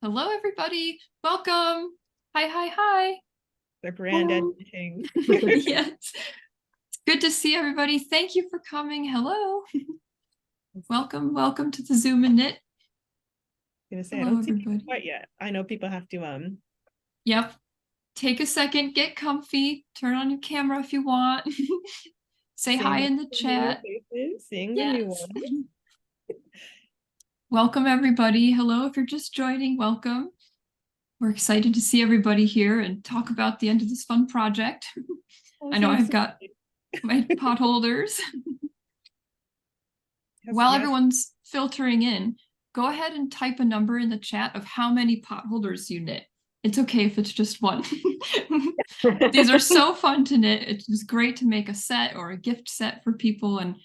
Hello, everybody. Welcome. Hi, hi, hi. The grand editing. Yes. It's good to see everybody. Thank you for coming. Hello. Welcome to the Zoom and Knit. Gonna say I Hello, don't see people everybody. quite yet. I know people have to Yep. Take a second, get comfy, turn on your camera if you want. Say hi seeing in the the familiar chat. faces, seeing the new Yes. ones. Welcome, everybody. Hello, if you're just joining, welcome. We're excited to see everybody here and talk about the end of this fun project. Oh, I know so I've got my pot holders. While yes. everyone's filtering in, go ahead and type a number in the chat of how many pot holders you knit. It's okay if it's just one. These are so fun to knit. It was great to make a set or a gift set for people, and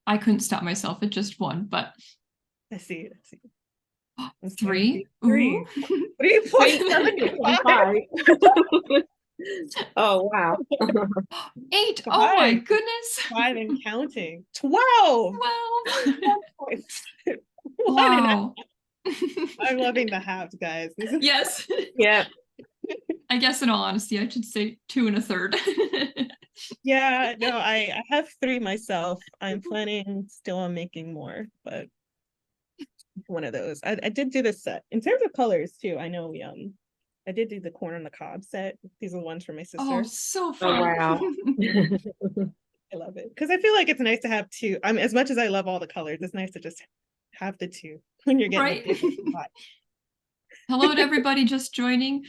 I couldn't stop myself at just one, but Let's see. I'm starting to three. see three. Ooh. 3.75. Oh, wow. 8. Oh my goodness. 5 and counting. 12. 12. 1 and a half. Wow. I'm loving the halves, guys. Yes. Yeah. I guess in all honesty, I should say 2 1/3. Yeah, no, I have 3 myself. I'm planning still on making more, but one of those. I did do this set. In terms of colors too, I know I did do the corn on the cob set. These are the ones for my Oh, sister. so Oh, fun. wow. I love it. Because I feel like it's nice to have 2. I mean, as much as I love all the colors, it's nice to just have the 2 when you're getting Right. a big pot. Hello to everybody just joining.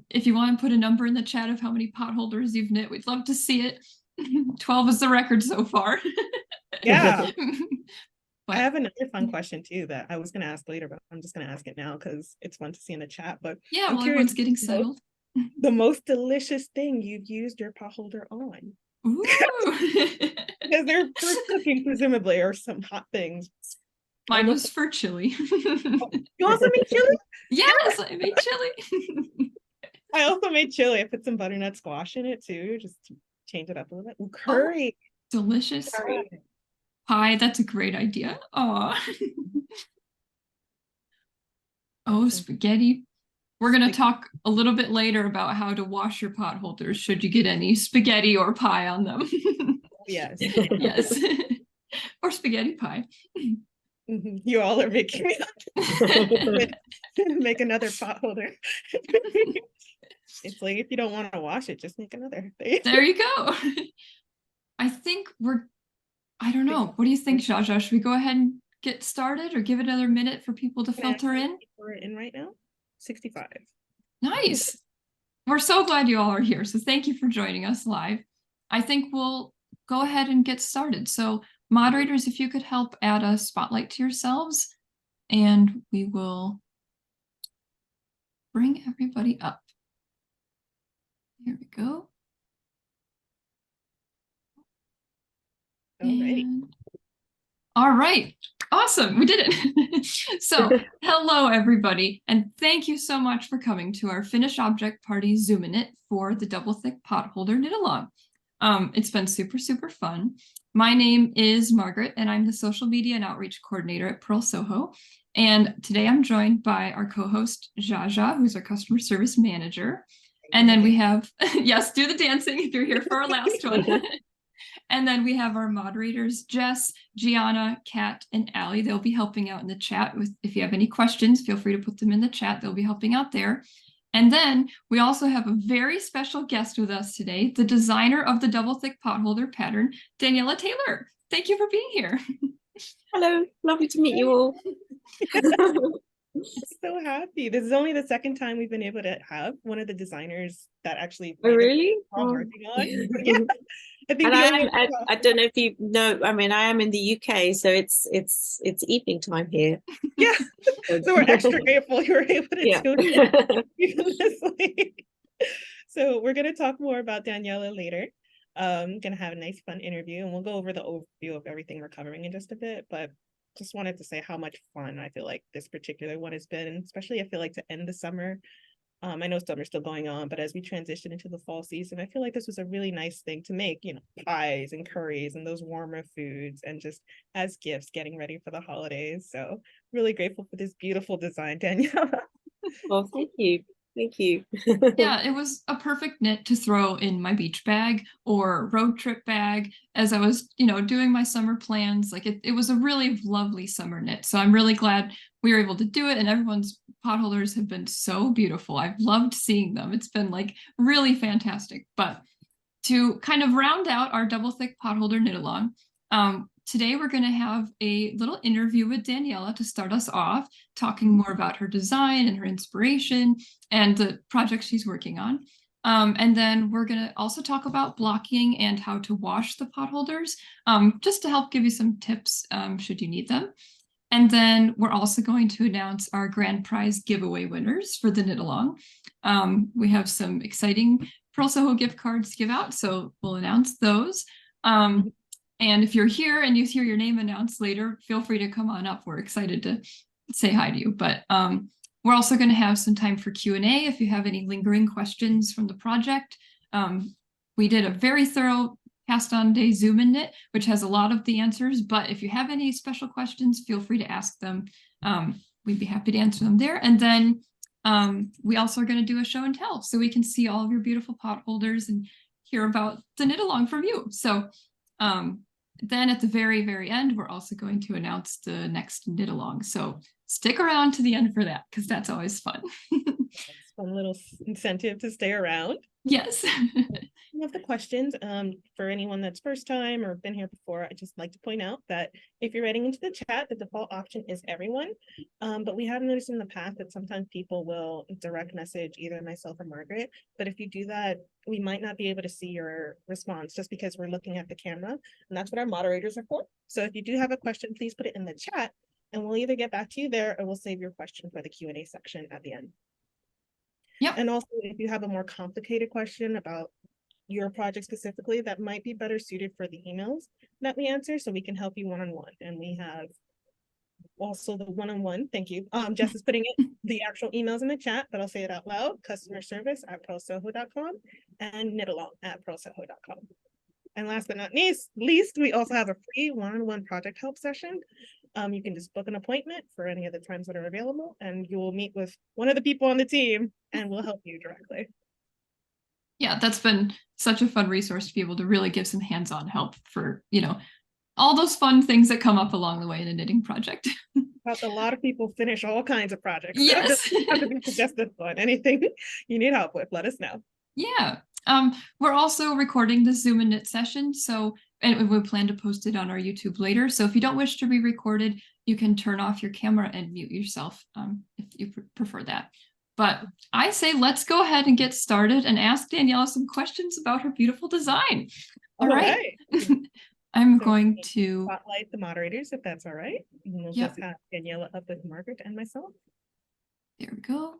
If you want to put a number in the chat of how many pot holders you've knit, we'd love to see it. 12 is the record so far. Yeah. I But have another fun question too that I was gonna ask later, but I'm just gonna ask it now because it's fun to see in the chat. But yeah, I'm while curious, everyone's getting settled. the most delicious thing you've used your pot holder on. Ooh. Because they're for cooking, presumably, or some hot things. Mine was for chili. You also made chili? Yes, I made chili. I also made chili. I put some butternut squash in it too, just to change it up a little bit. Ooh, Oh, curry. delicious. Curry. Pie, that's a great idea. Oh. Oh, spaghetti. We're going to talk a little bit later about how to wash your pot holders should you get any spaghetti or pie on them. Yes. Yes. Or spaghetti pie. You all are making me make another pot holder. It's like if you don't want to wash it, just make another. There you go. I think I don't know. What do you think, Jaja? Should we go ahead and get started or give it another minute for people to filter in? We're in right now. 65. Nice. We're so glad you all are here. So thank you for joining us live. I think we'll go ahead and get started. So moderators, if you could help add a spotlight to yourselves, and we will bring everybody up. Here we go. All right. Awesome. We did it. So hello, everybody. And thank you so much for coming to our finished object party Zoom in It for the double thick pot holder knit along. It's been super, super fun. My name is Margaret, and I'm the social media and outreach coordinator at Purl Soho. And today I'm joined by our co-host, Jaja, who's our customer service manager. And then we have, yes, do the dancing if you're here for our last one. And then we have our moderators, Jess, Gianna, Kat, and Allie. They'll be helping out in the chat. If you have any questions, feel free to put them in the chat. They'll be helping out there. And then we also have a very special guest with us today, the designer of the double thick pot holder pattern, Daniella Taylor. Thank you for being here. Hello, lovely to meet you all. I'm so happy. This is only the second time we've been able to have one of the designers that actually really working on. Yeah. I think and I don't know if you know, I mean, I am in the UK, so it's evening time here. Yeah. So we're extra grateful you were able to do it even this late. So we're going to talk more about Daniella later. Going to have a nice fun interview, and we'll go over the overview of everything we're covering in just a bit, but just wanted to say how much fun I feel like this particular one has been, especially I feel like to end the summer. I know summer's still going on, but as we transition into the fall season, I feel like this was a really nice thing to make, pies and curries and those warmer foods, and just as gifts getting ready for the holidays. So really grateful for this beautiful design, Danielle. Well, thank you. Thank you. Yeah, it was a perfect knit to throw in my beach bag or road trip bag as I was, doing my summer plans. Like it was a really lovely summer knit. So I'm really glad we were able to do it, and everyone's pot holders have been so beautiful. I've loved seeing them. It's been like really fantastic. But to kind of round out our double thick pot holder knit along, today we're going to have a little interview with Daniella to start us off, talking more about her design and her inspiration and the projects she's working on. And then we're going to also talk about blocking and how to wash the pot holders, just to help give you some tips should you need them. And then we're also going to announce our grand prize giveaway winners for the knit along. We have some exciting Purl Soho gift cards to give out, so we'll announce those. And if you're here and you hear your name announced later, feel free to come on up. We're excited to say hi to you. But we're also going to have some time for Q&A if you have any lingering questions from the project. We did a very thorough cast on day Zoom in knit, which has a lot of the answers. But if you have any special questions, feel free to ask them. We'd be happy to answer them there. And then we also are going to do a show and tell, so we can see all of your beautiful pot holders and hear about the knit along from you. So then at the very, very end, we're also going to announce the next knit along. So stick around to the end for that, because that's always fun. It's a fun little incentive to stay around. Yes. Some of the questions, for anyone that's first time or been here before, I just like to point out that if you're writing into the chat, the default option is everyone. But we have noticed in the past that sometimes people will direct message either myself or Margaret. But if you do that, we might not be able to see your response just because we're looking at the camera, and that's what our moderators are for. So if you do have a question, please put it in the chat and we'll either get back to you there or we'll save your question for the Q&A section at the end. Yep. And also, if you have a more complicated question about your project specifically, that might be better suited for the emails that we answer, so we can help you one-on-one. And we have also the one-on-one, thank you. Jess is putting the actual emails in the chat, but I'll say it out loud: customerservice@purlsoho.com and knitalong@purlsoho.com. And last but not least, we also have a free one-on-one project help session. You can just book an appointment for any of the times that are available, and you will meet with one of the people on the team and we'll help you directly. Yeah, that's been such a fun resource to be able to really give some hands-on help for, all those fun things that come up along the way in a knitting project. A lot of people finish all kinds of projects. Yes. So it doesn't have to be just this one. Anything you need help with, let us know. Yeah. We're also recording the Zoom and Knit session, and we plan to post it on our YouTube later. So if you don't wish to be recorded, you can turn off your camera and mute yourself if you prefer that. But I say let's go ahead and get started and ask Daniella some questions about her beautiful design. All right. I'm going to spotlight the moderators, if that's all right. And we'll just have Daniella up with Margaret and myself. There we go.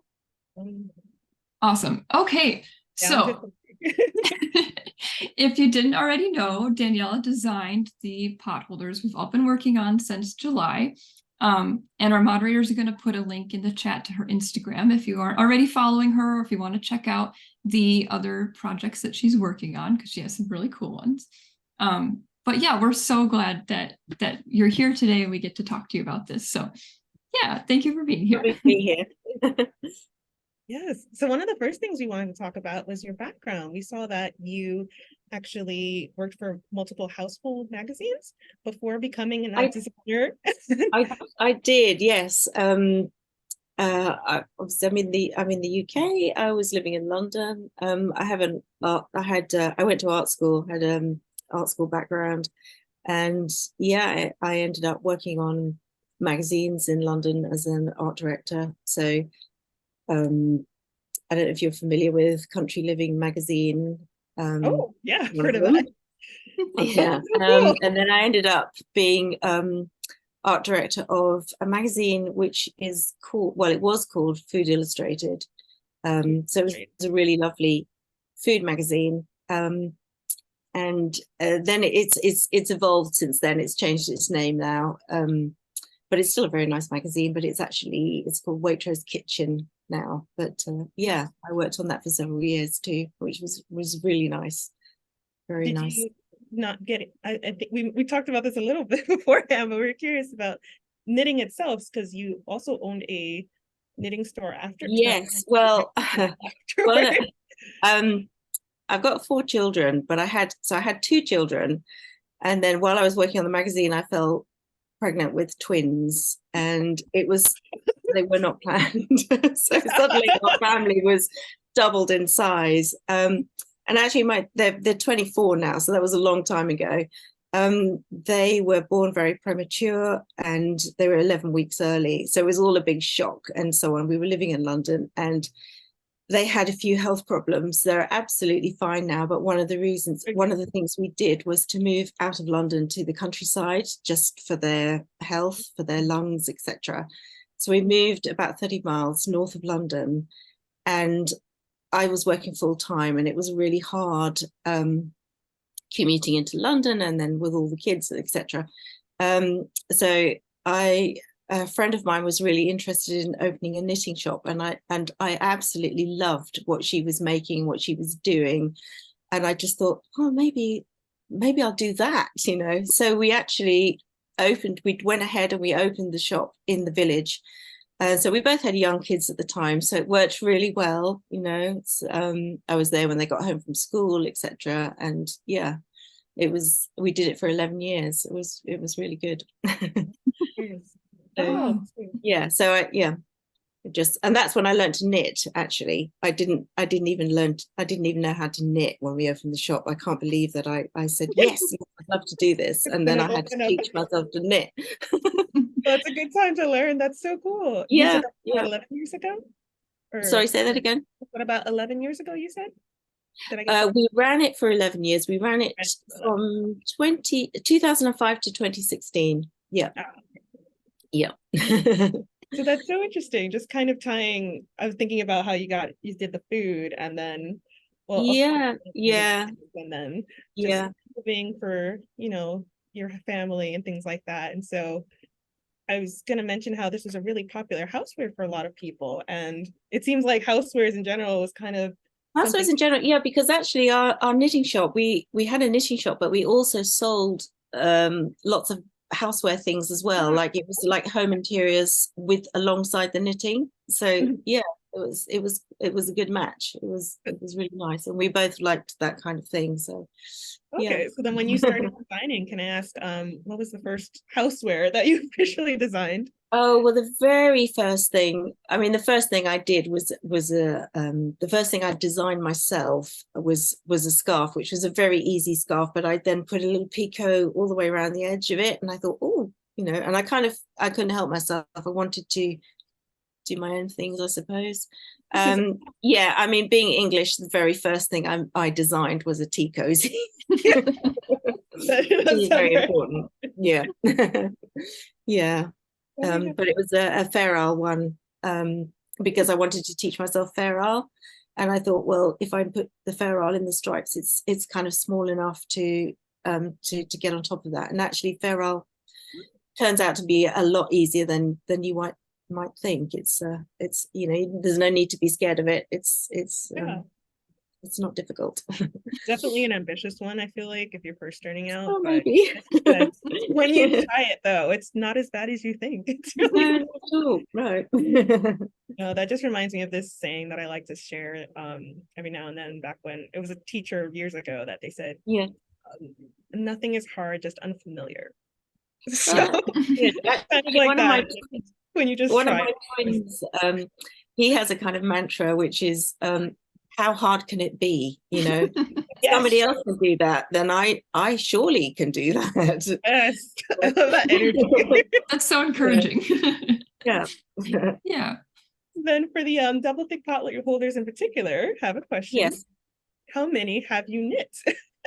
Awesome. Okay. So if you didn't already know, Daniella designed the pot holders we've all been working on since July. And our moderators are going to put a link in the chat to her Instagram if you aren't already following her, or if you want to check out the other projects that she's working on, because she has some really cool ones. But yeah, we're so glad that you're here today and we get to talk to you about this. So yeah, thank you for being here. Yes. So one of the first things we wanted to talk about was your background. We saw that you actually worked for multiple household magazines before becoming an designer. I did, yes. Obviously, I'm in the UK. I was living in London. I went to art school, had art school background, and yeah, I ended up working on magazines in London as an art director. So I don't know if you're familiar with Country Living magazine. Oh yeah, I've heard of that. Yeah. And then I ended up being art director of a magazine which is called, well, it was called Food Illustrated. So it was a really lovely food magazine. And then it's evolved since then. It's changed its name now. But it's still a very nice magazine, but it's called Waitrose Kitchen now. But yeah, I worked on that for several years too, which was really nice. Very nice. You not get it? I think we talked about this a little bit beforehand, but we were curious about knitting itself, because you also owned a knitting store after? Yes, well, well, I've got 4 children, but I had 2 children, and then while I was working on the magazine, I fell pregnant with twins, and they were not planned. So suddenly our family was doubled in size. And actually they're 24 now, so that was a long time ago. They were born very premature, and they were 11 weeks early, so it was all a big shock and so on. We were living in London, and they had a few health problems. They're absolutely fine now, but one of the things we did was to move out of London to the countryside, just for their health, for their lungs, etc. So we moved about 30 miles north of London, and I was working full time, and it was really hard commuting into London, and then with all the kids, etc. So a friend of mine was really interested in opening a knitting shop, and I absolutely loved what she was making, what she was doing, and I just thought, oh, maybe I'll do that, you know. So we went ahead and we opened the shop in the village. So we both had young kids at the time, so it worked really well, you know. I was there when they got home from school, etc. And yeah, we did it for 11 years. It was really good. Oh, yeah, so and that's when I learned to knit. Actually, I didn't even know how to knit when we opened the shop. I can't believe that I said yes, I'd love to do this, and then I had to teach myself to knit. That's a good time to learn. That's so cool. Yeah, you said that, yeah. 11 years ago? Sorry, say that again. What about 11 years ago, you said? We ran it for 11 years. We ran it from 2005 to 2016. Yeah. Oh. Yeah. So that's so interesting. Just kind of tying, I was thinking about how you did the food, and then, well, yeah, and then just living for, you know, your family and things like that. And so I was going to mention how this is a really popular houseware for a lot of people. And it seems like housewares in general was kind of housewares in general. Yeah, because actually our knitting shop, we had a knitting shop, but we also sold lots of houseware things as well. Like it was like home interiors alongside the knitting. So yeah, it was a good match. It was really nice, and we both liked that kind of thing. So okay, yeah. So then when you started designing, can I ask, what was the first houseware that you officially designed? Oh, well, the very first thing, I mean, the first thing I did was the first thing I designed myself was a scarf, which was a very easy scarf, but I then put a little picot all the way around the edge of it, and I thought, oh, you know, and I couldn't help myself. I wanted to do my own things, I suppose. Yeah, I mean, being English, the very first thing I designed was a tea cozy. That's very important. Yeah. Yeah. But it was a Fair Isle one, because I wanted to teach myself Fair Isle, and I thought, well, if I put the Fair Isle in the stripes, it's kind of small enough to get on top of that. And actually, Fair Isle turns out to be a lot easier than you might think. It's you know, there's no need to be scared of it. It's not difficult. Definitely an ambitious one, I feel like, if you're first starting out. Oh, maybe. When you try it, though, it's not as bad as you think. It's really right. No, that just reminds me of this saying that I like to share every now and then, back when it was a teacher years ago that they said, yeah, nothing is hard, just unfamiliar. So yeah, kind of like that. When you just one of my twins, he has a kind of mantra, which is how hard can it be? You know, if somebody else can do that, then I surely can do that. Yes, I love that energy. That's so encouraging. Yeah. Yeah. Then for the double thick pot holders in particular, have a question. Yes. How many have you knit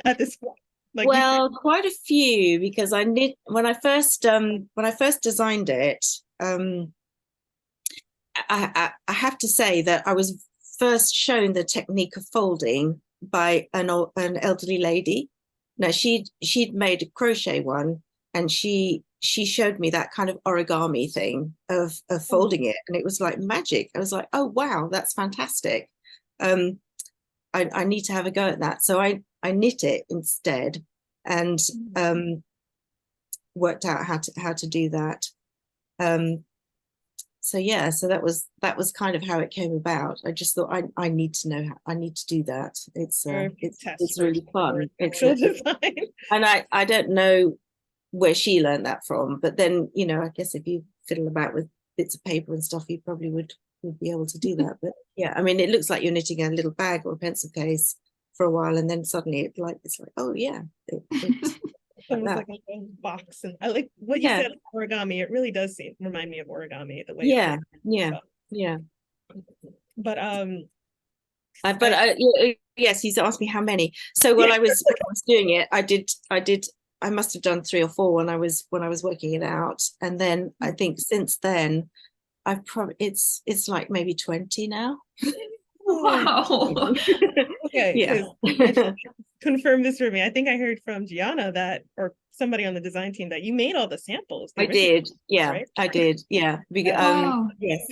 at this point? Like, well, quite a few, because I knit when I first designed it. I have to say that I was first shown the technique of folding by an elderly lady. Now she'd made a crochet one, and she showed me that kind of origami thing of folding it, and it was like magic. I was like, oh wow, that's fantastic. I need to have a go at that. So I knit it instead, and worked out how to do that. yeah, so that was kind of how it came about. I just thought I need to know how, I need to do that. It's really fun. It's design. And I don't know where she learned that from, but then, you know, I guess if you fiddle about with bits of paper and stuff, you probably would be able to do that. But yeah, I mean, it looks like you're knitting a little bag or a pencil case for a while, and then suddenly it's like, oh yeah, it's almost like a little box. And I like what you said, origami. It really does remind me of origami, the way yeah. But yes, he's asked me how many. So when I was doing it, I must have done 3 or 4 when I was working it out, and then I think since then I've probably it's like maybe 20 now. Wow. Okay, confirm this for me. I think I heard from Gianna that, or somebody on the design team, that you made all the samples. I did, yeah, right? I did, yeah. Yes.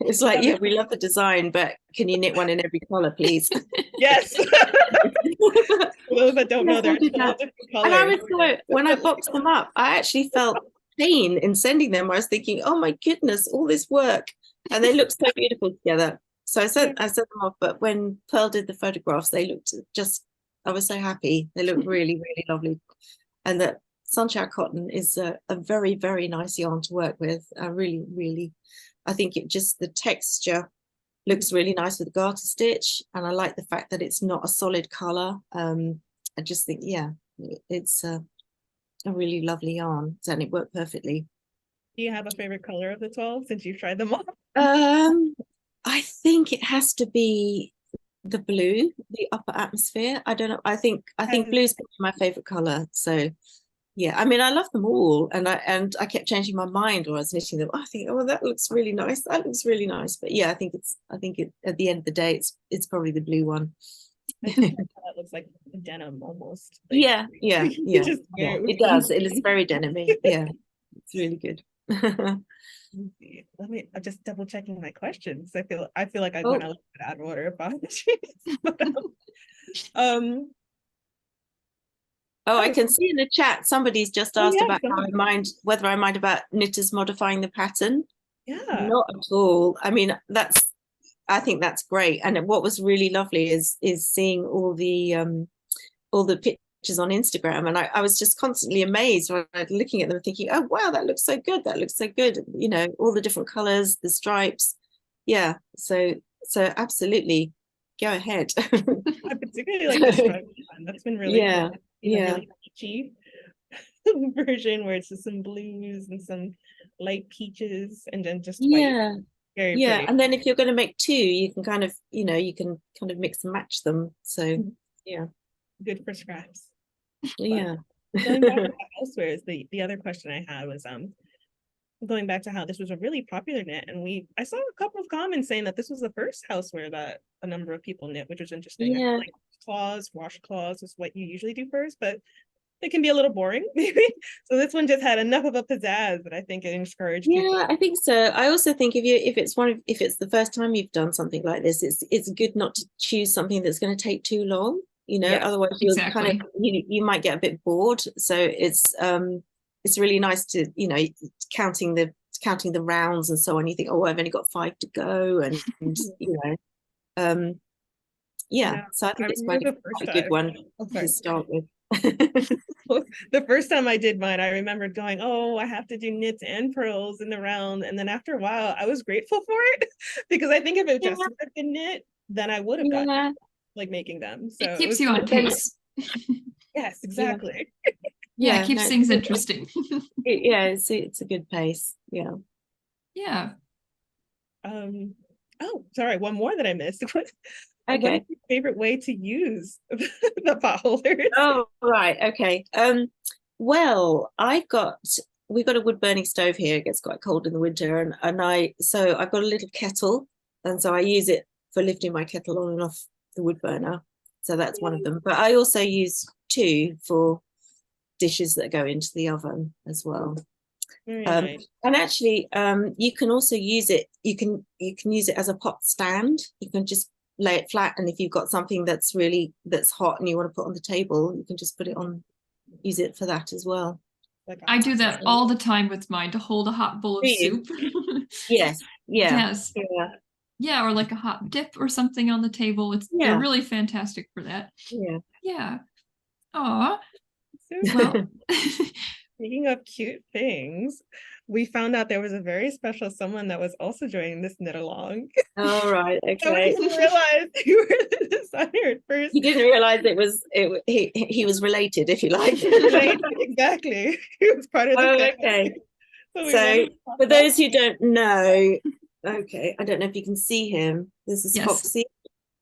It's like, yeah, we love the design, but can you knit one in every color, please? Yes. For those that don't know, there are 12 different colors. And when I boxed them up, I actually felt pain in sending them. I was thinking, oh my goodness, all this work, and they look so beautiful together. So I sent them off, but when Purl did the photographs, they looked I was so happy. They looked really, really lovely. And that Sunshine Cotton is a very, very nice yarn to work with. I really, really, I think the texture looks really nice with the garter stitch. And I like the fact that it's not a solid color. I just think, yeah, it's a really lovely yarn. And it worked perfectly. Do you have a favorite color of the 12 since you've tried them all? I think it has to be the blue, the upper atmosphere. I don't know. I think blue is my favorite color. So yeah, I mean, I love them all, and I kept changing my mind when I was knitting them. I think, oh, that looks really nice. That looks really nice. But yeah, I think at the end of the day, it's probably the blue one. That looks like denim almost. Like, yeah. It does. It is very denim-y. Yeah, it's really good. I'm just double checking my questions. I feel like I went a little bit out of order. Apologies. I can see in the chat somebody's just asked about whether I mind about knitters modifying the pattern. Yeah, not at all. I mean, I think that's great. And what was really lovely is seeing all the pictures on Instagram, and I was just constantly amazed when I was looking at them, thinking, oh wow, that looks so good, you know, all the different colors, the stripes. Yeah, so absolutely, go ahead. I particularly like the stripe one. That's been really good. Really peachy version where it's just some blues and some light peaches and then just white. Very pretty. And then if you're going to make 2, you can kind of mix and match them. So yeah, good for scraps. Yeah. Going back to housewares, the other question I had was going back to how this was a really popular knit, and I saw a couple of comments saying that this was the first houseware that a number of people knit, which was interesting. Yeah. Like washcloths is what you usually do first, but it can be a little boring maybe. So this one just had enough of a pizzazz that I think it encouraged people. I think so. I also think if it's the first time you've done something like this, it's good not to choose something that's going to take too long, you know, otherwise you'll kind of you might get a bit bored. So it's really nice to, you know, counting the rounds and so on. You think, oh, I've only got 5 to go, and you know, so I think it's quite a good one to start with. The first time I did mine, I remembered going, oh, I have to do knits and purls in the round, and then after a while I was grateful for it because I think if it just would have been knit, then I would have gotten like making them. So it keeps you on pace. Yes, exactly. It keeps things interesting. It's a good pace. Yeah. Oh, sorry, one more that I missed. Okay. What is your favorite way to use the pot holders? Oh, right. Okay. Well, we've got a wood burning stove here. It gets quite cold in the winter, and I've got a little kettle, and so I use it for lifting my kettle on and off the wood burner. So that's one of them. But I also use 2 for dishes that go into the oven as well. Nice. And actually, you can also use it. You can use it as a pot stand. You can just lay it flat, and if you've got something that's hot and you want to put on the table, you can just put it on, use it for that as well. Like I do that all the time with mine, to hold a hot bowl of soup. Yes. Yeah. Yes. Yeah. Yeah, or like a hot dip or something on the table. They're really fantastic for that. Yeah. Yeah. Aw. So Well, speaking of cute things, we found out there was a very special someone that was also joining this knit along. All right. I Okay. didn't realize you were the designer at first. He didn't realize he was related, if you like. Right, exactly. He was part of the family. Okay. we So wanted to talk for about those who don't know, okay, I don't know if you can see him. This is Yes. Foxy.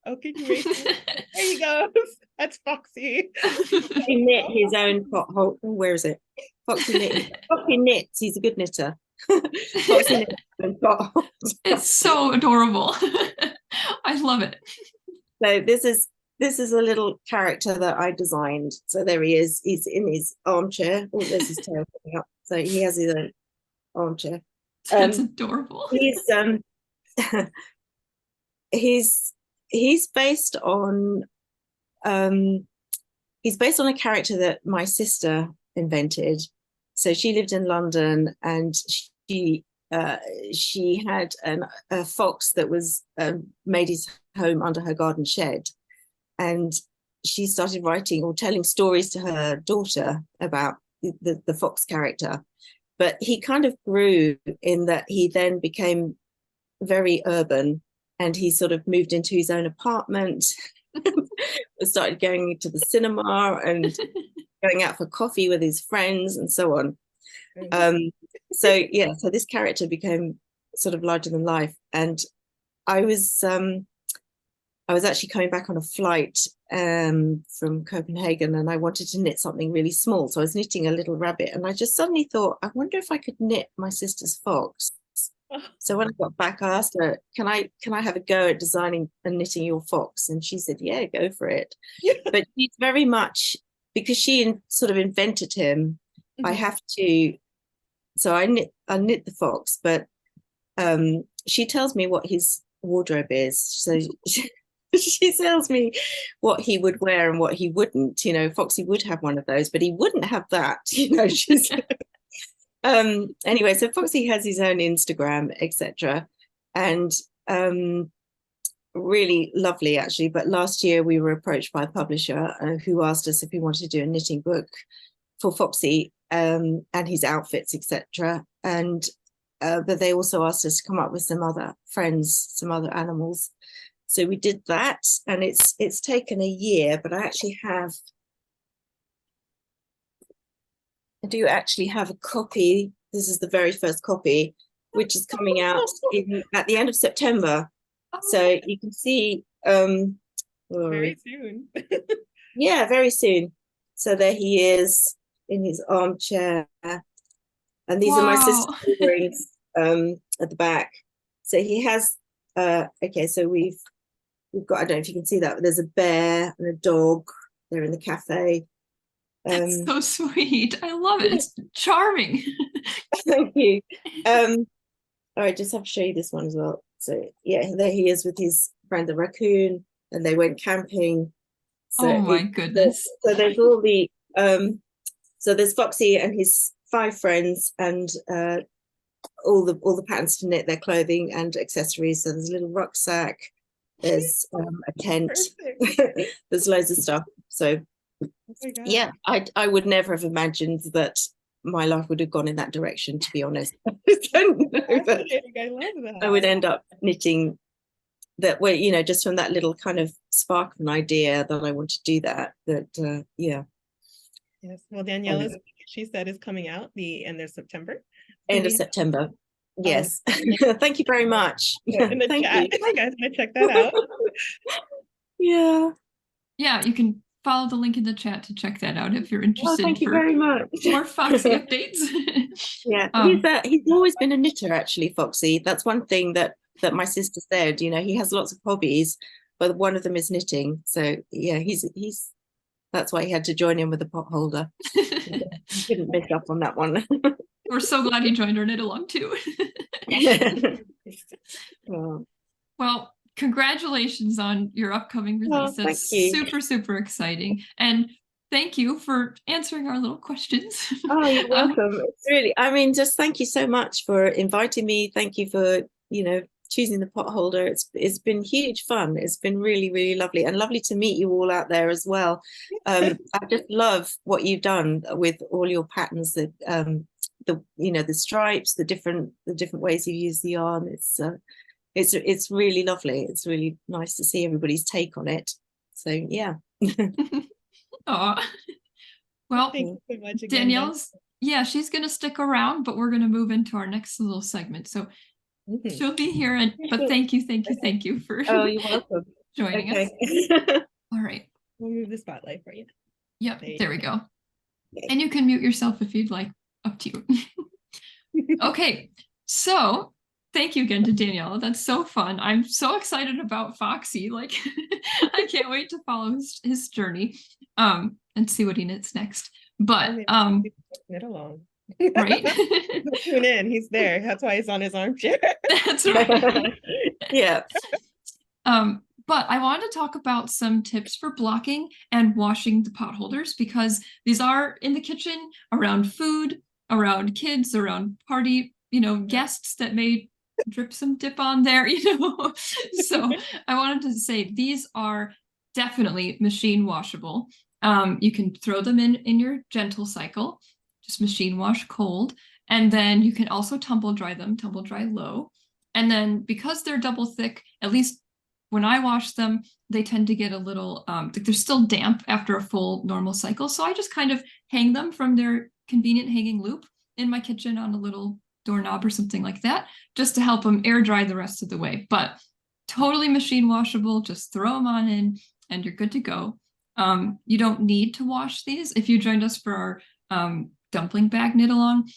Okay, great. There he goes. That's Foxy. He knit his own pothole. Where is it? Foxy knits. He's a good knitter. Foxy knits his own potholes. It's so adorable. I love it. So this is a little character that I designed. So there he is. He's in his armchair. Oh, there's his tail coming up. So he has his own armchair. That's adorable. He's based on a character that my sister invented. So she lived in London, and she had a fox that was made his home under her garden shed, and she started writing or telling stories to her daughter about the fox character. But he kind of grew in that he then became very urban, and he sort of moved into his own apartment, started going to the cinema and going out for coffee with his friends and so on. So this character became sort of larger than life. And I was actually coming back on a flight from Copenhagen, and I wanted to knit something really small. So I was knitting a little rabbit, and I just suddenly thought, I wonder if I could knit my sister's fox. So when I got back, I asked her, can I have a go at designing and knitting your fox? And she said, yeah, go for it. But she's very much, because she sort of invented him, I have to, so I knit the fox, but she tells me what his wardrobe is. So she tells me what he would wear and what he wouldn't. You know, Foxy would have one of those, but he wouldn't have that. You know, she's anyway, so Foxy has his own Instagram, etc. And really lovely, actually. But last year we were approached by a publisher who asked us if we wanted to do a knitting book for Foxy and his outfits, etc. And but they also asked us to come up with some other friends, some other animals. So we did that, and it's taken a year, but I do actually have a copy. This is the very first copy, which is coming out at the end of September. So you can see very soon. Yeah, very soon. So there he is in his armchair, and these are my sister's earrings at the back. So he has okay, so we've got, I don't know if you can see that, but there's a bear and a dog. They're in the cafe. That's so sweet. I love it. It's charming. Thank you. All right, just have to show you this one as well. So yeah, there he is with his friend the raccoon, and they went camping. So oh my goodness. So there's all the so there's Foxy and his 5 friends, and all the patterns to knit their clothing and accessories. So there's a little rucksack, there's a tent, there's loads of stuff. So yeah, I would never have imagined that my life would have gone in that direction, to be honest. I don't know, but I love that. I would end up knitting that way, you know, just from that little kind of spark of an idea that I want to do that. Yeah. Yes. Well, Daniella's, she said, is coming out the end of September. End of September. Yes. Thank you very much. In the chat, you guys want to check that out. Yeah. Yeah, you can follow the link in the chat to check that out if you're interested. Thank you very much. More Foxy updates. Yeah, he's always been a knitter, actually, Foxy. That's one thing that my sister said. You know, he has lots of hobbies, but one of them is knitting. So yeah, he's that's why he had to join in with the pot holder. He couldn't miss up on that one. We're so glad he joined our knit along too. Well, congratulations on your upcoming release. That's super, super exciting. And thank you for answering our little questions. Oh, you're welcome. It's really, I mean, just thank you so much for inviting me. Thank you for, choosing the pot holder. It's been huge fun. It's been really, really lovely, and lovely to meet you all out there as well. I just love what you've done with all your patterns, the stripes, the different ways you use the yarn. It's really lovely. It's really nice to see everybody's take on it. So yeah. Aw. Well, Thank you so much again, Danielle's, yeah, she's going to stick around, but we're going to move into our next little segment. So she'll be here, but thank you for Oh, you're welcome. joining us. All right. We'll move the spotlight for you. Yep, there we go. And you can mute yourself if you'd like, up to you. Okay, so thank you again to Daniella. That's so fun. I'm so excited about Foxy. Like, I can't wait to follow his journey and see what he knits next. But knit along. Right? Tune in. He's there. That's why he's on his armchair. That's right. Yeah. But I wanted to talk about some tips for blocking and washing the pot holders, because these are in the kitchen, around food, around kids, around party, guests that may drip some dip on there, So I wanted to say these are definitely machine washable. You can throw them in your gentle cycle, just machine wash cold, and then you can also tumble dry low. And then because they're double thick, at least when I wash them, they tend to get a little, they're still damp after a full normal cycle. So I just kind of hang them from their convenient hanging loop in my kitchen on a little doorknob or something like that, just to help them air dry the rest of the way. But totally machine washable, just throw them on in and you're good to go. You don't need to wash these. If you joined us for our dumpling bag knit along,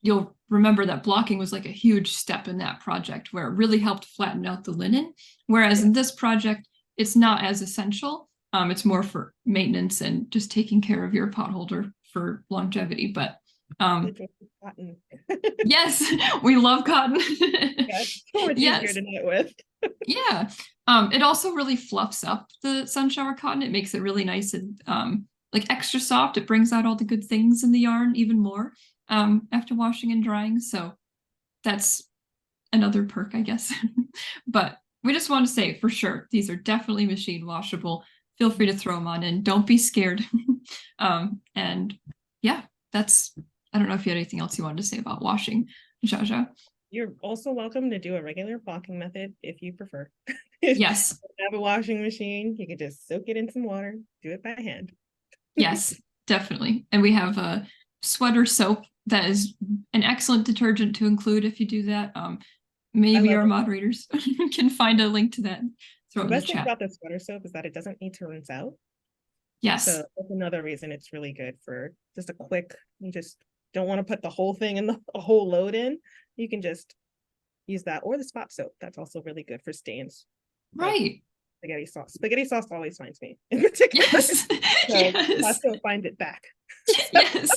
you'll remember that blocking was like a huge step in that project where it really helped flatten out the linen. Whereas in this project, it's not as essential. It's more for maintenance and just taking care of your pot holder for longevity. But cotton. Yes, we love cotton. Yes, so much easier to knit with. Yeah. It also really fluffs up the sunshower cotton. It makes it really nice and like extra soft. It brings out all the good things in the yarn even more after washing and drying. So that's another perk, I guess. But we just want to say for sure, these are definitely machine washable. Feel free to throw them on in. Don't be scared. And yeah, I don't know if you had anything else you wanted to say about washing, Jaja. You're also welcome to do a regular blocking method if you prefer. Yes. If you have a washing machine, you can just soak it in some water, do it by hand. Yes, definitely. And we have a sweater soap that is an excellent detergent to include if you do that. Maybe our moderators can find a link to that. The best thing about the sweater soap is that it doesn't need to rinse out. Yes. So that's another reason it's really good for just a quick, you just don't want to put the whole thing in the whole load in. You can just use that, or the spot soap. That's also really good for stains. Right. Spaghetti sauce. Spaghetti sauce always finds me in particular. Yes. Yes. So find it back. Yes.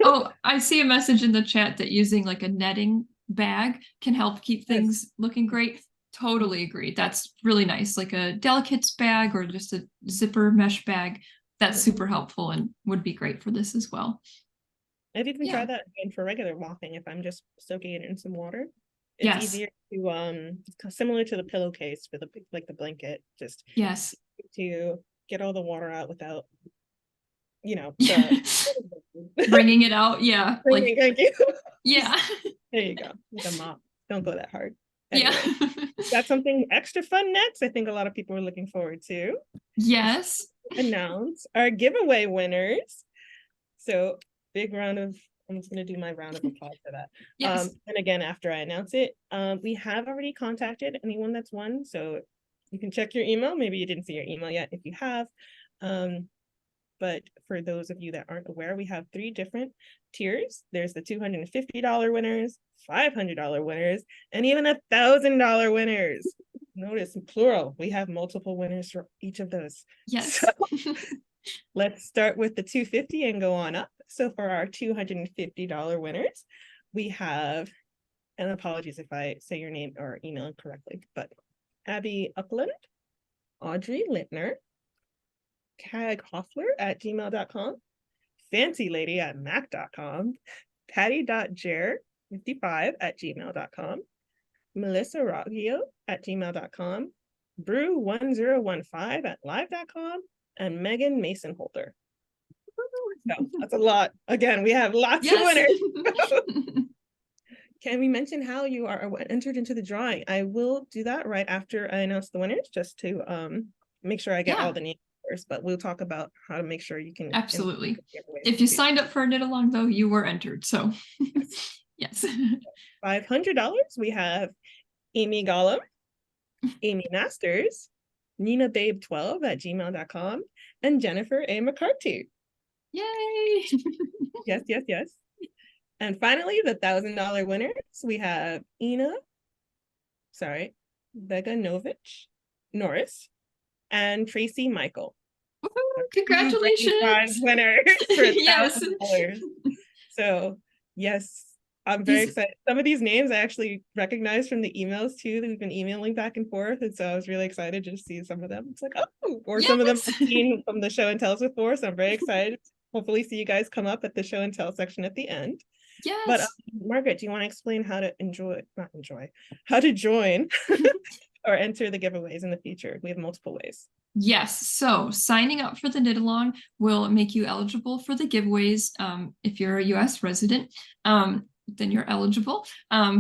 Oh, I see a message in the chat that using like a netting bag can help keep things looking great. Totally agree. That's really nice. Like a delicates bag or just a zipper mesh bag. That's super helpful and would be great for this as well. I've even tried that again for regular mopping if I'm just soaking it in some water. It's easier to similar to the pillowcase for the like the blanket, just to get all the water out without bringing it out. Yeah. Thank you. Yeah. There you go. With a mop. Don't go that hard. Anyway, got something extra fun next. I think a lot of people are looking forward to. Yes. Announce our giveaway winners. So big round of, I'm just going to do my round of applause for that. Yes. And again, after I announce it, we have already contacted anyone that's won. So you can check your email. Maybe you didn't see your email yet if you have. But for those of you that aren't aware, we have 3 different tiers. There's the $250 winners, $500 winners, and even $1,000 winners. Notice plural, we have multiple winners for each of those. Yes. So, let's start with the $250 and go on up. So for our $250 winners, we have, and apologies if I say your name or email incorrectly, but Abby Upland, Audrey Littner, caghoffler@gmail.com, fancylady@mac.com, patty.jer55@gmail.com, melissaraggio@gmail.com, brew1015@live.com, and Megan Mason Holder. So that's a lot. Again, we have lots of winners. Can we mention how you are entered into the drawing? I will do that right after I announce the winners, just to make sure I get all the names first, but we'll talk about how to make sure you can. Absolutely. If you signed up for a knit along, though, you were entered. So yes. $500. We have Amy Gollum, Amy Masters, Nina Babe 12@gmail.com, and Jennifer A. McCarthy. Yay! Yes, yes, yes. And finally, the $1,000 winners, we have Beganovich Norris and Tracy Michael. Congratulations! Winners for Yes. $1,000. So yes, I'm very excited. Some of these names I actually recognize from the emails too that we've been emailing back and forth, and so I was really excited to just see some of them. It's like, oh, or some of them I've seen from the show and tells before, so I'm very excited. Hopefully see you guys come up at the show and tell section at the end. Yes. But Margaret, do you want to explain how to how to join or enter the giveaways in the future? We have multiple ways. Yes, so signing up for the knit along will make you eligible for the giveaways. If you're a US resident, then you're eligible.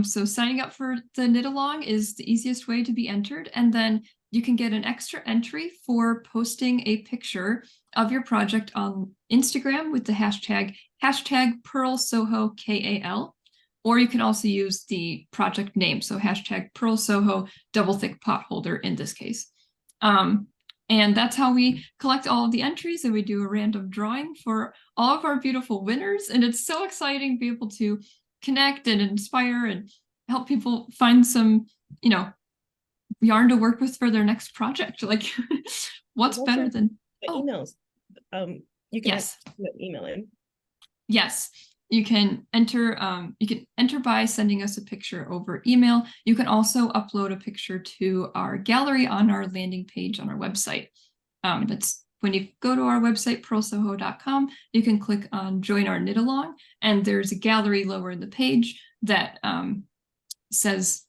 So signing up for the knit along is the easiest way to be entered, and then you can get an extra entry for posting a picture of your project on Instagram with the hashtag Purl Soho KAL, or you can also use the project name, so hashtag Purl Soho double thick pot holder in this case. And that's how we collect all of the entries, and we do a random drawing for all of our beautiful winners. And it's so exciting to be able to connect and inspire and help people find some, yarn to work with for their next project. Like, what's better than the emails? You can email in. Yes, you can enter by sending us a picture over email. You can also upload a picture to our gallery on our landing page on our website. That's when you go to our website, purlsoho.com, you can click on join our knit along, and there's a gallery lower in the page that says,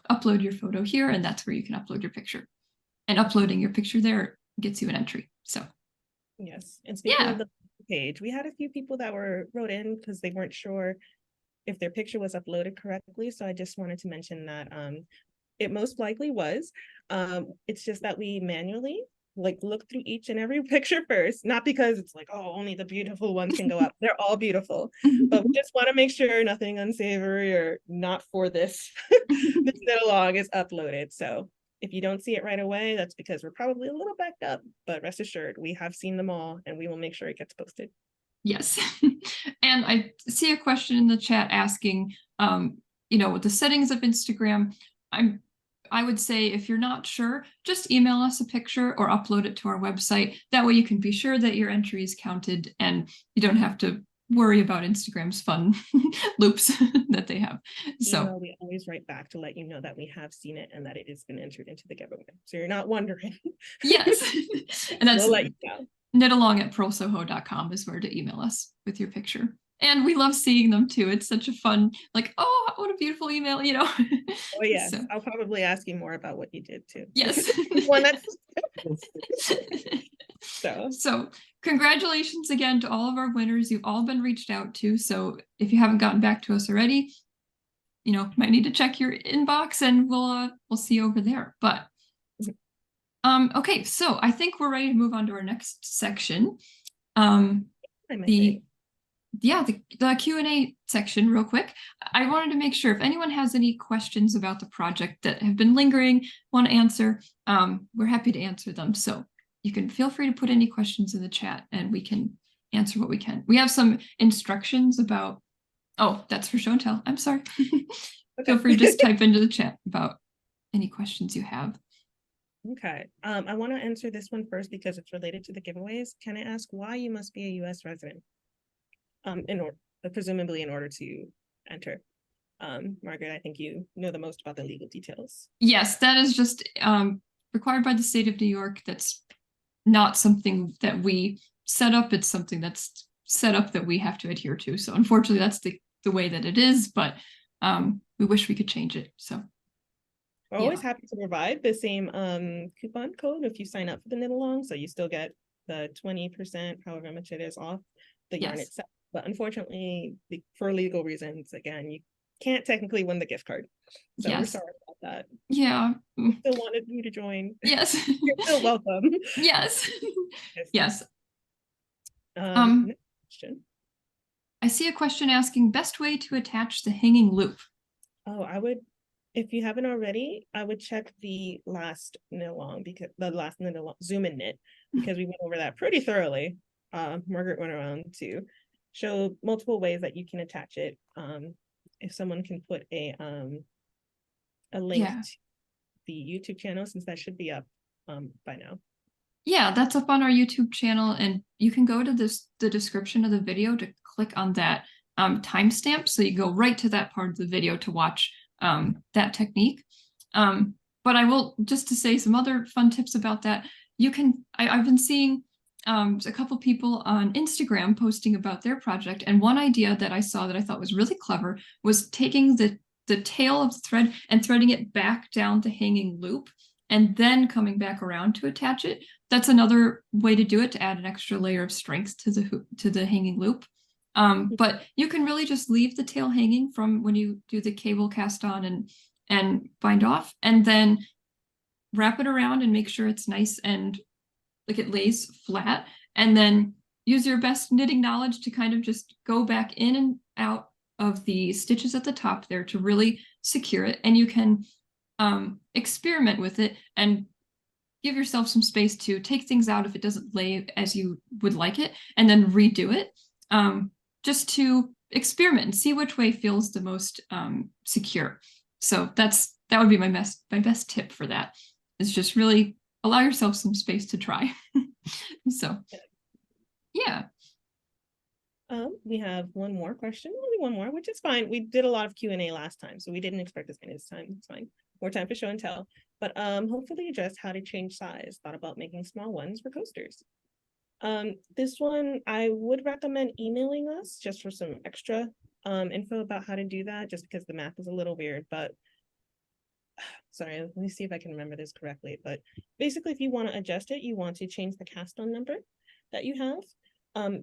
upload your photo here, and that's where you can upload your picture. And uploading your picture there gets you an entry. So yes, and speaking of the page, we had a few people that wrote in because they weren't sure if their picture was uploaded correctly, so I just wanted to mention that it most likely was. It's just that we manually look through each and every picture first, not because it's like, oh, only the beautiful ones can go up. They're all beautiful, but we just want to make sure nothing unsavory or not for this this knit along is uploaded. So if you don't see it right away, that's because we're probably a little backed up, but rest assured, we have seen them all and we will make sure it gets posted. Yes. And I see a question in the chat asking, with the settings of Instagram, I would say if you're not sure, just email us a picture or upload it to our website. That way you can be sure that your entry is counted and you don't have to worry about Instagram's fun loops that they have. So we always write back to let you know that we have seen it and that it has been entered into the giveaway. So you're not wondering. Yes. And that's we'll let you know. knitalong@purlsoho.com is where to email us with your picture. And we love seeing them too. It's such a fun, oh, what a beautiful email, Oh yes, so. I'll probably ask you more about what you did too. Yes. One that's so congratulations again to all of our winners. You've all been reached out to. So if you haven't gotten back to us already, might need to check your inbox, and we'll see you over there. But okay, so I think we're ready to move on to our next section. The Q&A section real quick. I wanted to make sure if anyone has any questions about the project that have been lingering, want to answer, we're happy to answer them. So you can feel free to put any questions in the chat and we can answer what we can. We have some instructions about, that's for show and tell. I'm sorry. Okay. Feel free to just type into the chat about any questions you have. Okay. I want to answer this one first because it's related to the giveaways. Can I ask why you must be a US resident? Presumably in order to enter. Margaret, I think you know the most about the legal details. Yes, that is just required by the state of New York. That's not something that we set up. It's something that's set up that we have to adhere to. So unfortunately, that's the way that it is, but we wish we could change it. So we're always happy to provide the same coupon code if you sign up for the knit along, so you still get the 20%, however much it is, off the yarn itself. But unfortunately, for legal reasons, again, you can't technically win the gift card. So we're sorry about that. Yeah. We still wanted you to join. Yes. You're still welcome. Yes. Yes. Next question. I see a question asking best way to attach the hanging loop. Oh, I would, if you haven't already, I would check the last knit along, because the last knit along Zoom and knit, because we went over that pretty thoroughly. Margaret went around to show multiple ways that you can attach it. If someone can put a link to the YouTube channel, since that should be up by now. Yeah, that's up on our YouTube channel, and you can go to the description of the video to click on that timestamp, so you go right to that part of the video to watch that technique. But I will, just to say some other fun tips about that, you can, I've been seeing a couple people on Instagram posting about their project, and one idea that I saw that I thought was really clever was taking the tail of the thread and threading it back down the hanging loop, and then coming back around to attach it. That's another way to do it, to add an extra layer of strength to the hanging loop. But you can really just leave the tail hanging from when you do the cable cast on and bind off, and then wrap it around and make sure it's nice and like it lays flat, and then use your best knitting knowledge to kind of just go back in and out of the stitches at the top there to really secure it. And you can experiment with it and give yourself some space to take things out if it doesn't lay as you would like it, and then redo it, just to experiment and see which way feels the most secure. So that would be my best tip for that, is just really allow yourself some space to try. So yeah. We have one more question, only one more, which is fine. We did a lot of Q&A last time, so we didn't expect as many this time. It's fine. More time for show and tell, but hopefully addressed how to change size. Thought about making small ones for coasters. This one I would recommend emailing us just for some extra info about how to do that, just because the math is a little weird. But sorry, let me see if I can remember this correctly. But basically, if you want to adjust it, you want to change the cast on number that you have.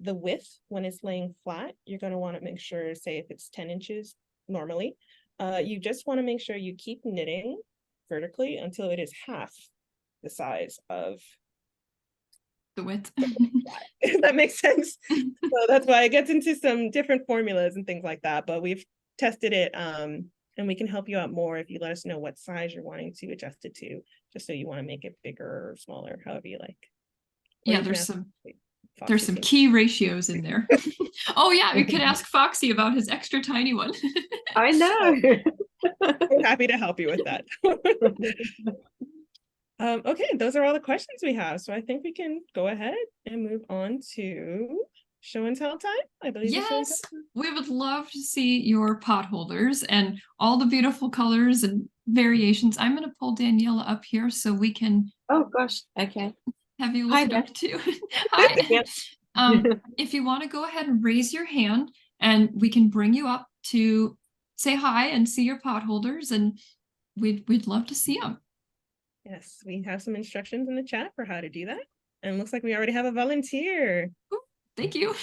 The width, when it's laying flat, you're going to want to make sure, say if it's 10 inches normally, you just want to make sure you keep knitting vertically until it is half the size of the width. If that makes sense. So that's why it gets into some different formulas and things like that, but we've tested it, and we can help you out more if you let us know what size you're wanting to adjust it to, just so you want to make it bigger or smaller, however you like. Yeah, there's some key ratios in there. Oh yeah, you could ask Foxy about his extra tiny one. I know. We're happy to help you with that. Okay, those are all the questions we have. So I think we can go ahead and move on to show and tell time. I believe. Yes, we would love to see your pot holders and all the beautiful colors and variations. I'm going to pull Daniella up here so we can. Oh gosh. Okay. Have you looked up too? Hi. Yep. If you want to go ahead and raise your hand, and we can bring you up to say hi and see your pot holders, and we'd love to see them. Yes, we have some instructions in the chat for how to do that. And it looks like we already have a volunteer. Ooh, thank you.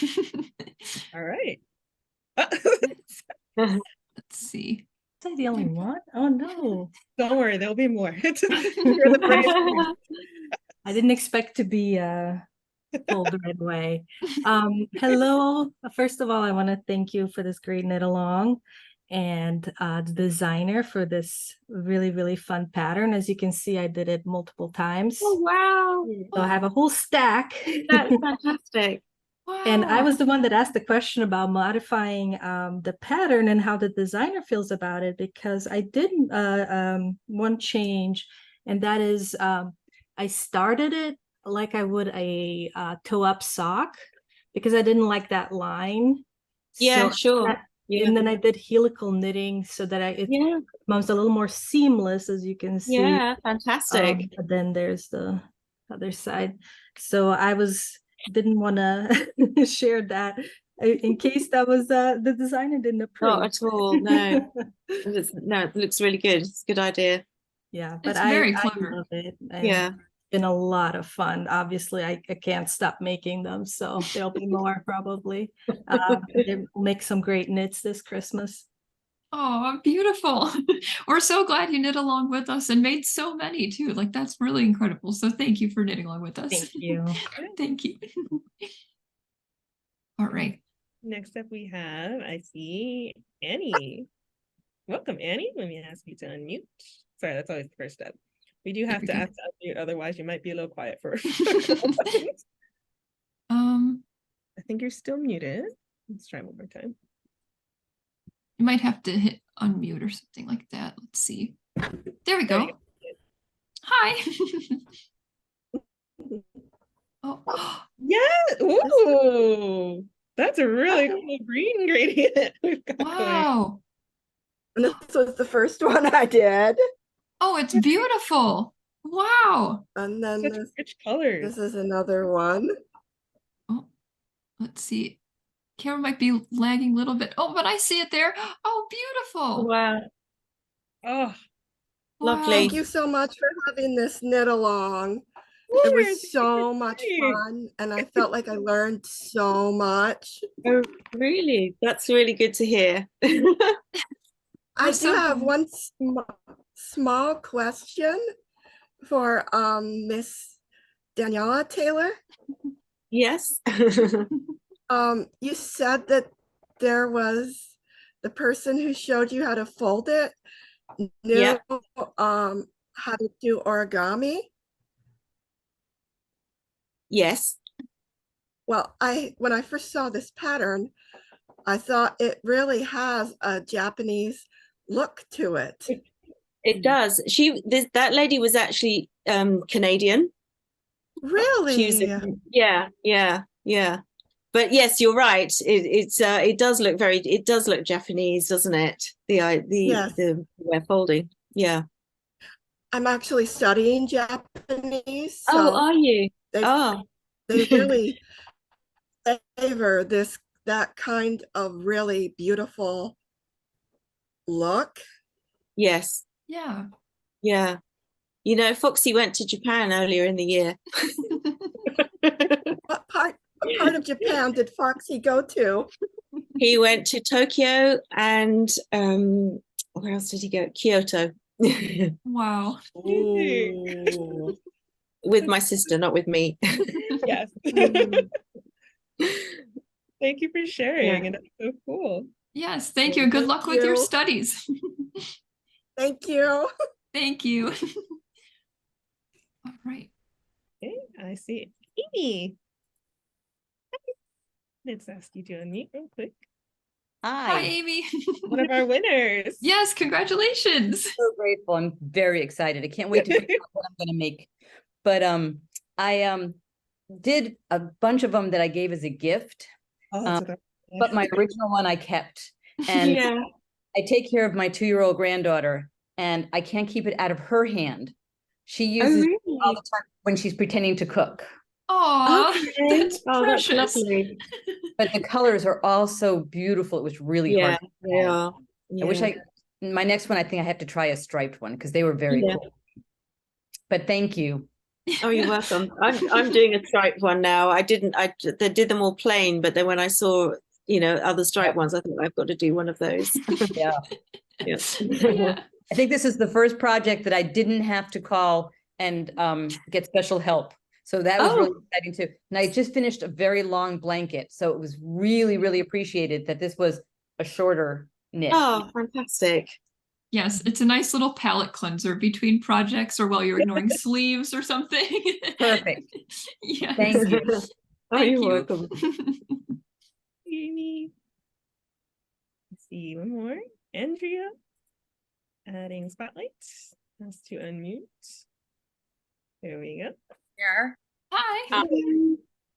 All right. Let's see. Am I the only one? Oh no. Don't worry, there'll be more. I didn't expect to be pulled right away. Hello. First of all, I want to thank you for this great knit along, and the designer for this really, really fun pattern. As you can see, I did it multiple times. Oh wow. So I have a whole stack. That's fantastic. Wow. And I was the one that asked the question about modifying the pattern and how the designer feels about it, because I did one change, and that is I started it like I would a toe-up sock, because I didn't like that line. Yeah, So sure. Yeah. And then I did helical knitting so that it becomes a little more seamless, as you can see. Yeah, fantastic. But then there's the other side. So I didn't want to share that in case that was the designer didn't approve. Not at all. No. No, it looks really good. It's a good idea. Yeah, but It's very clever. I love it. And Yeah. it's been a lot of fun. Obviously, I can't stop making them, so there'll be more probably. We'll make some great knits this Christmas. Oh, beautiful. We're so glad you knit along with us and made so many too. Like, that's really incredible. So thank you for knitting along with us. Thank you. Thank you. All right. Next up we have, I see Annie. Welcome, Annie. Let me ask you to unmute. Sorry, that's always the first step. We do have to ask to unmute, otherwise you might be a little quiet for I think you're still muted. Let's try one more time. You might have to hit unmute or something like that. Let's see. There we go. Hi. Oh, Yeah. Ooh, that's a really cool green gradient we've got going. wow. And this was the first one I did. Oh, it's beautiful. Wow. And then Such rich colors. this is another one. Oh, let's see. Camera might be lagging a little bit. Oh, but I see it there. Oh, beautiful. Wow. Oh, Lovely. Thank you so much for having this knit along. It was so much fun, and I felt like I learned so much. Oh, really? That's really good to hear. I do so have glad. one small question for Miss Daniella Taylor. Yes. You said that there was the person who showed you how to fold it knew Yeah. how to do origami. Yes. Well, when I first saw this pattern, I thought it really has a Japanese look to it. It does. That lady was actually Canadian. Really? She was yeah. But yes, you're right. It does look Japanese, doesn't it? Yes. The way of folding. Yeah. I'm actually studying Japanese, Oh, so are you? they really favor that kind of really beautiful look. Yes. Yeah. Yeah. You know, Foxy went to Japan earlier in the year. What part of Japan did Foxy go to? He went to Tokyo and where else did he go? Kyoto. Wow. Ooh. With my sister, not with me. yes. Thank you for sharing, and that's so cool. Yes, thank you. Good luck with your studies. Thank you. Thank you. All right. Okay, I see Amy. Let's ask you to unmute real quick. Hi, Amy. One of our winners. Yes, congratulations. So grateful. I'm very excited. I can't wait to figure out what I'm going to make. But I did a bunch of them that I gave as a gift. But my original one I kept. And I take care of my 2-year-old granddaughter, and I can't keep it out of her hand. She uses it all the time when she's pretending to cook. Oh, that's precious. That's lovely. But the colors are all so beautiful. It was really hard. They are. I wish my next one, I think I have to try a striped one because they were very cool. But thank you. Oh, you're welcome. I'm doing a striped one now. I did them all plain, but then when I saw, other striped ones, I thought I've got to do one of those. Yeah. Yeah. I think this is the first project that I didn't have to call and get special help. So that was really exciting too. And I just finished a very long blanket. So it was really, really appreciated that this was a shorter knit. Oh, fantastic. Yes, it's a nice little palette cleanser between projects or while you're ignoring sleeves or something. Perfect. Yes. Thank you. Oh, you're welcome. Amy. Let's see, one more. Andrea. Adding spotlight. Has to unmute. There we go. Here. Hi.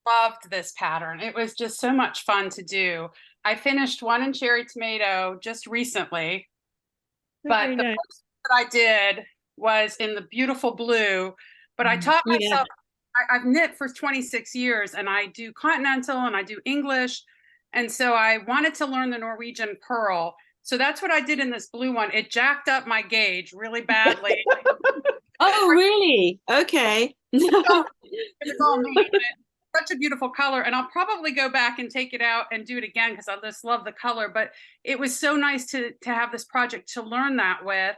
Loved this pattern. It was just so much fun to do. I finished one in cherry tomato just recently, but the first that I did was in the beautiful blue. But I taught myself I've knit for 26 years, and I do continental and I do English. And so I wanted to learn the Norwegian purl. So that's what I did in this blue one. It jacked up my gauge really badly. Oh, really? Okay. It's all me. But it's such a beautiful color. And I'll probably go back and take it out and do it again because I just love the color. But it was so nice to have this project to learn that with.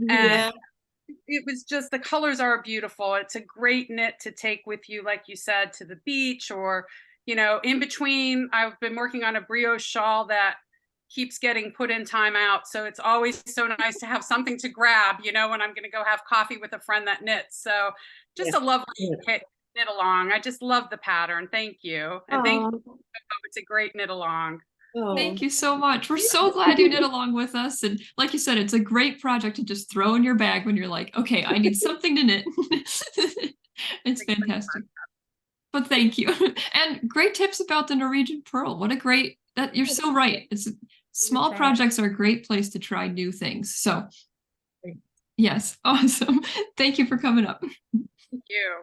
And it was just, the colors are beautiful. It's a great knit to take with you, like you said, to the beach, or, you know, in between. I've been working on a brioche shawl that keeps getting put in timeout. So it's always so nice to have something to grab, you know, when I'm going to go have coffee with a friend that knits. So just a lovely knit along. I just love the pattern. Thank you. And thank you. It's a great knit along. Thank you so much. We're so glad you knit along with us. And like you said, it's a great project to just throw in your bag when you're like, okay, I need something to knit. It's fantastic. But thank you. And great tips about the Norwegian purl. What a great, that you're so right. It's small projects are a great place to try new things. So yes, awesome. Thank you for coming up. Thank you.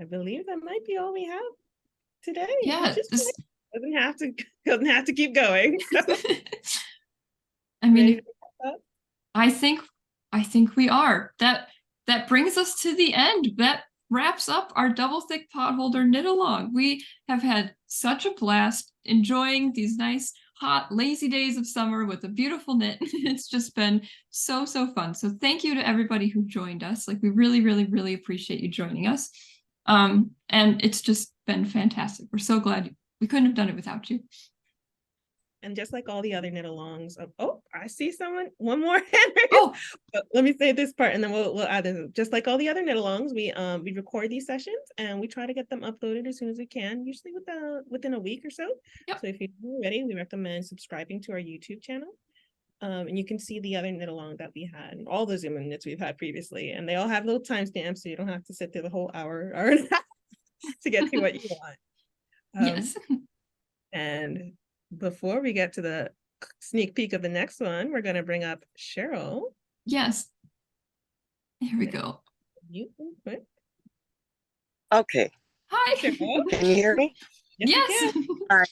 I believe that might be all we have today. Yeah, doesn't have to keep going. I mean, I think we are. That brings us to the end. That wraps up our double thick potholder knit along. We have had such a blast enjoying these nice, hot, lazy days of summer with a beautiful knit. It's just been so fun. So thank you to everybody who joined us. Like, we really appreciate you joining us. And it's just been fantastic. We're so glad we couldn't have done it without you. And just like all the other knit alongs, I see someone, one more hand. Oh, but let me say this part, and then we'll add this. Just like all the other knit alongs, we record these sessions and we try to get them uploaded as soon as we can, usually within a week or so. Yep. So if you're ready, we recommend subscribing to our YouTube channel. And you can see the other knit along that we had, and all the Zoom knits we've had previously, and they all have little timestamps, so you don't have to sit through the whole hour and a half to get to what you want. Yes. And before we get to the sneak peek of the next one, we're going to bring up Cheryl. Yes. Here we go. Okay. Hi. Cheryl. Can you hear me? Yes. All right.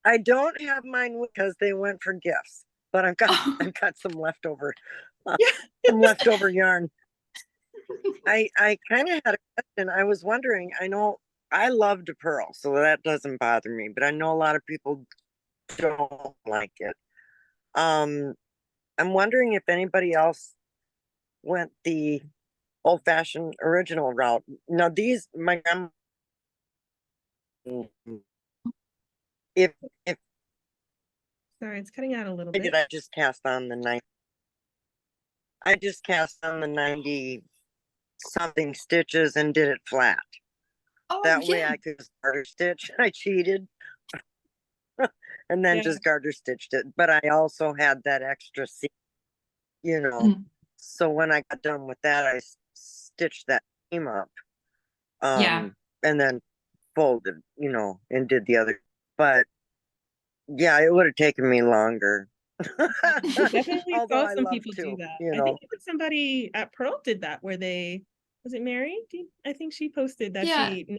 I don't have mine because they went for gifts, but I've got some leftover, yarn. I kind of had a question. I was wondering, I know I love to purl, so that doesn't bother me, but I know a lot of people don't like it. I'm wondering if anybody else went the old-fashioned original route. Now these, my grandma, if sorry, it's cutting out a little bit. I just cast on the 90 something stitches and did it flat. That way I could garter stitch. I cheated and then just garter stitched it. But I also had that extra seam, you know. So when I got done with that, I stitched that seam up. And then folded, you know, and did the other. But yeah, it would have taken me longer. Definitely saw some people do that. You know? I think somebody at Purl did that, where was it Mary? I think she posted that she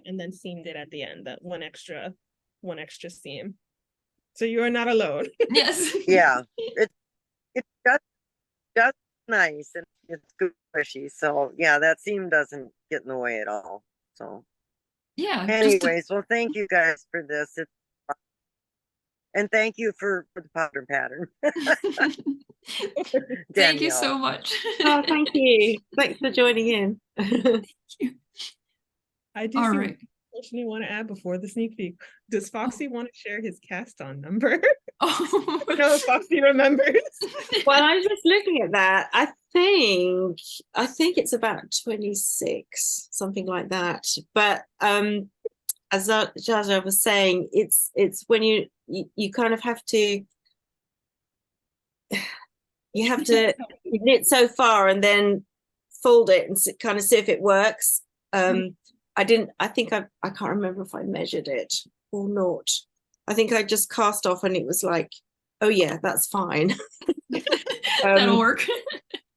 and then seamed it at the end, that one extra seam. So you are not alone. Yes. Yeah, it's just nice and it's good squishy. So yeah, that seam doesn't get in the way at all. So yeah. Anyways, well, thank you guys for this. And thank you for the pattern. Thank you so much. Oh, thank you. Thanks for joining in. Thank you. I do see one question you want to add before the sneak peek. Does Foxy want to share his cast on number? I don't know if Foxy remembers. Well, I'm just looking at that. I think it's about 26, something like that. But as Jaja was saying, it's when you kind of have to knit so far and then fold it and kind of see if it works. I can't remember if I measured it or not. I think I just cast off and it was like, oh yeah, that's fine. That'll work.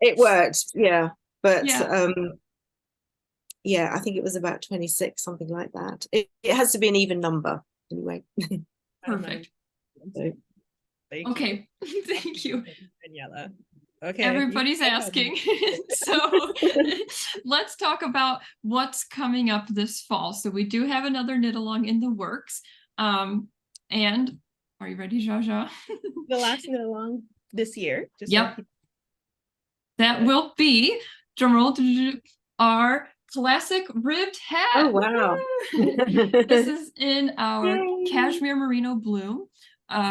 It worked, yeah. But Yeah. Yeah, I think it was about 26, something like that. It has to be an even number anyway. Perfect. So, Thank Okay. you. Thank you. Daniela. Okay. Everybody's asking. So let's talk about what's coming up this fall. So we do have another knit along in the works. And are you ready, Jaja? The last knit along this year. Just so Yep. people- That will be, drumroll, our classic ribbed hat. oh wow. This is in our Yay. cashmere merino bloom,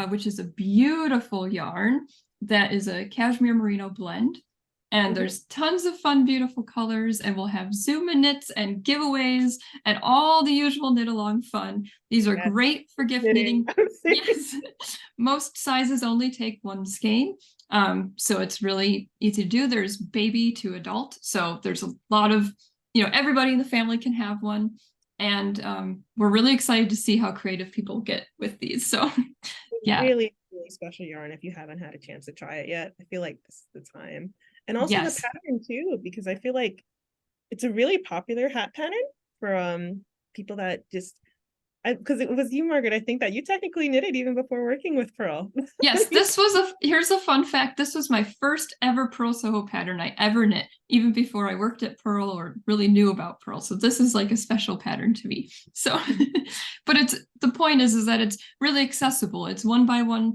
which is a beautiful yarn that is a cashmere merino blend. And there's tons of fun, beautiful colors, and we'll have Zoom and knits and giveaways and all the usual knit along fun. These are great for gift knitting. Yes, most sizes only take one skein. So it's really easy to do. There's baby to adult. So there's a lot of, everybody in the family can have one. And we're really excited to see how creative people get with these. So yeah. Really, really special yarn if you haven't had a chance to try it yet. I feel like this is the time. And also the pattern too, because I feel like it's a really popular hat pattern for people that just because it was you, Margaret, I think that you technically knitted even before working with Purl. Yes, here's a fun fact. This was my first ever Purl Soho pattern I ever knit, even before I worked at Purl or really knew about Purl. So this is like a special pattern to me. So, but the point is that it's really accessible. It's 1x1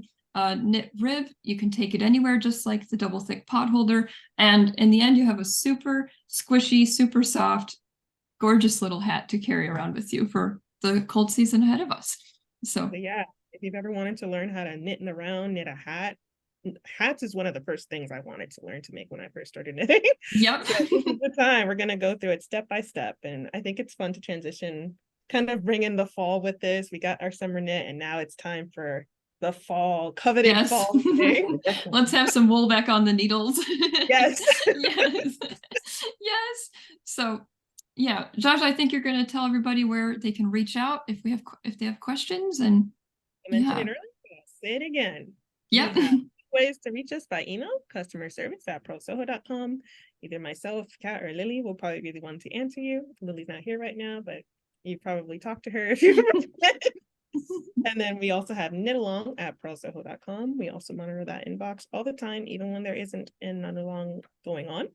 knit rib. You can take it anywhere, just like the double thick pot holder. And in the end, you have a super squishy, super soft, gorgeous little hat to carry around with you for the cold season ahead of us. So yeah, if you've ever wanted to learn how to knit a hat, hats is one of the first things I wanted to learn to make when I first started knitting. Yep. So this is the time we're going to go through it step by step. And I think it's fun to transition, kind of bring in the fall with this. We got our summer knit and now it's time for the fall, coveted fall thing. Let's have some wool back on the needles. Yes. Yes. Yes. So yeah, Josh, I think you're going to tell everybody where they can reach out if they have questions. And I mentioned it earlier, I'll say it again. Yep. Ways to reach us by email, customerservice@purlsoho.com. Either myself, Kat, or Lily will probably be the one to answer you. Lily's not here right now, but you probably talk to her if you And then we also have knitalong@purlsoho.com. We also monitor that inbox all the time, even when there isn't an knit along going on.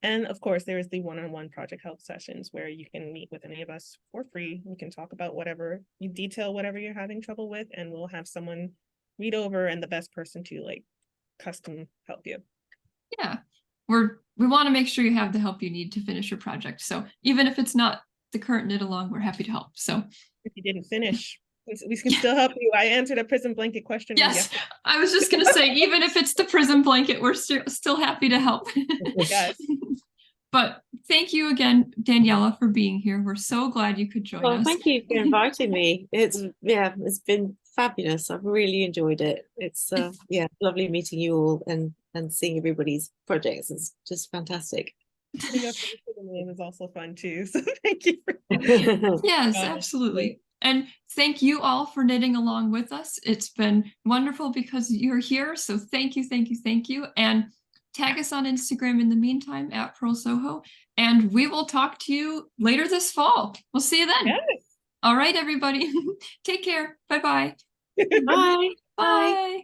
And of course, there is the one-on-one project help sessions where you can meet with any of us for free. We can talk about whatever, you detail whatever you're having trouble with, and we'll have someone read over and the best person to like custom help you. Yeah, we want to make sure you have the help you need to finish your project. So even if it's not the current knit along, we're happy to help. So if you didn't finish, we can still help you. I answered a prison blanket question. Yes, I was just going to say, even if it's the prison blanket, we're still happy to help. Yes. But thank you again, Daniella, for being here. We're so glad you could join us. Thank you for inviting me. It's been fabulous. I've really enjoyed it. It's lovely meeting you all and seeing everybody's projects. It's just fantastic. The name is also fun too. So thank you. Yes, absolutely. And thank you all for knitting along with us. It's been wonderful because you're here. So thank you, thank you, thank you. And tag us on Instagram in the meantime @Purl Soho. And we will talk to you later this fall. We'll see you then. Yes. All right, everybody. Take care. Bye-bye. Bye. Bye.